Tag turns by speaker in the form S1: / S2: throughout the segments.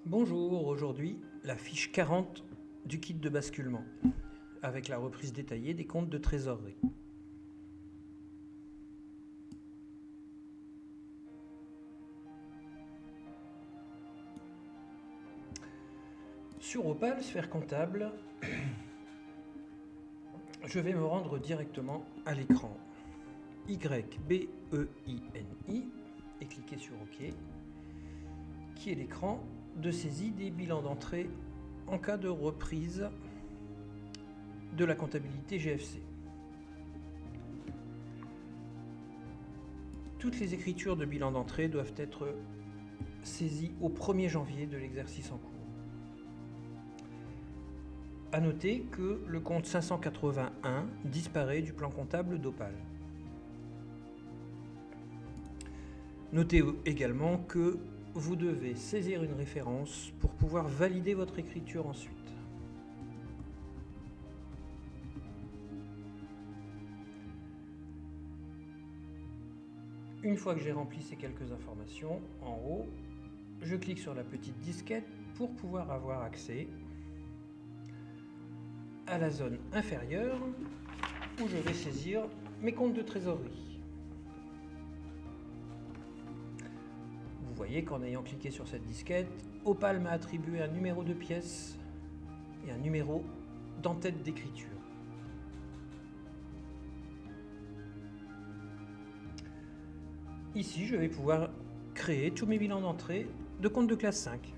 S1: Bonjour, aujourd'hui la fiche 40 du kit de basculement avec la reprise détaillée des comptes de trésorerie. Sur Opal Sphère Comptable, je vais me rendre directement à l'écran YBEINI et cliquer sur OK, qui est l'écran de saisie des bilans d'entrée en cas de reprise de la comptabilité GFC. Toutes les écritures de bilan d'entrée doivent être saisies au 1er janvier de l'exercice en cours. A noter que le compte 581 disparaît du plan comptable d'Opal. Notez également que vous devez saisir une référence pour pouvoir valider votre écriture ensuite. Une fois que j'ai rempli ces quelques informations, en haut, je clique sur la petite disquette pour pouvoir avoir accès à la zone inférieure où je vais saisir mes comptes de trésorerie. Vous voyez qu'en ayant cliqué sur cette disquette, Opal m'a attribué un numéro de pièce et un numéro d'entête d'écriture. Ici, je vais pouvoir créer tous mes bilans d'entrée de compte de classe 5.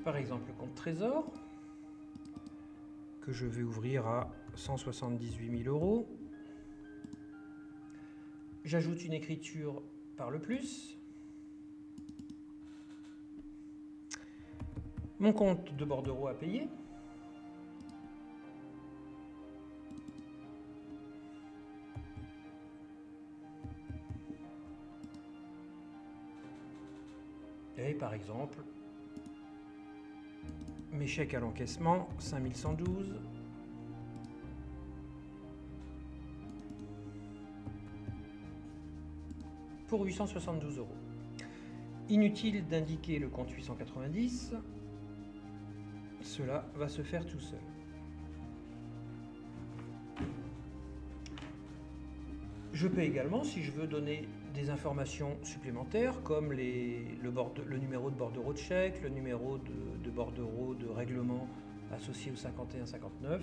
S1: Par exemple, le compte trésor, que je vais ouvrir à 178 000 €. J'ajoute une écriture par le plus. Mon compte de bordereau à payer. Et par exemple, mes chèques à l'encaissement, 5112. Pour 872 €. Inutile d'indiquer le compte 890. Cela va se faire tout seul. Je peux également, si je veux donner des informations supplémentaires, comme le numéro de bordereau de chèque, le numéro de bordereau de règlement associé au 51-59,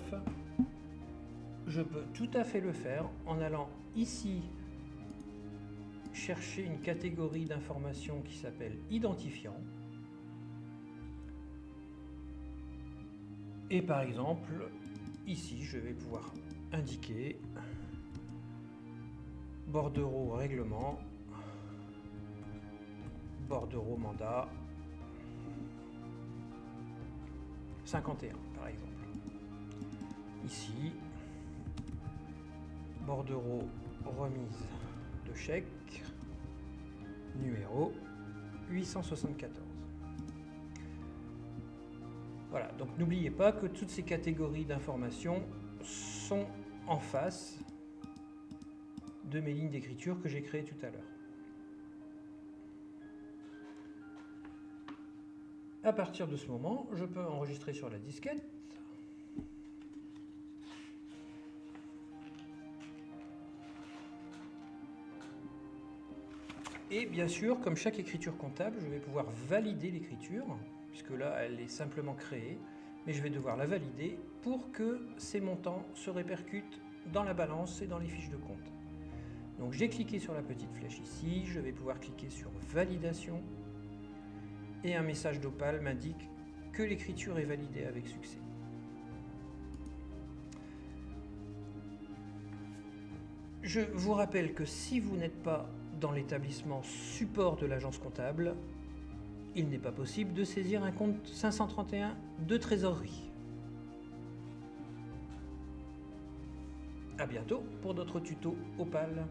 S1: je peux tout à fait le faire en allant ici chercher une catégorie d'informations qui s'appelle identifiant. Et par exemple, ici, je vais pouvoir indiquer bordereau règlement, bordereau mandat, 51 par exemple. Ici, bordereau remise de chèque, numéro 874. Voilà, donc n'oubliez pas que toutes ces catégories d'informations sont en face de mes lignes d'écriture que j'ai créées tout à l'heure. À partir de ce moment, je peux enregistrer sur la disquette. Et bien sûr, comme chaque écriture comptable, je vais pouvoir valider l'écriture, puisque là, elle est simplement créée, mais je vais devoir la valider pour que ces montants se répercutent dans la balance et dans les fiches de compte. Donc j'ai cliqué sur la petite flèche ici, je vais pouvoir cliquer sur validation et un message d'Opal m'indique que l'écriture est validée avec succès. Je vous rappelle que si vous n'êtes pas dans l'établissement support de l'agence comptable, il n'est pas possible de saisir un compte 531 de trésorerie. A bientôt pour d'autres tutos Opal.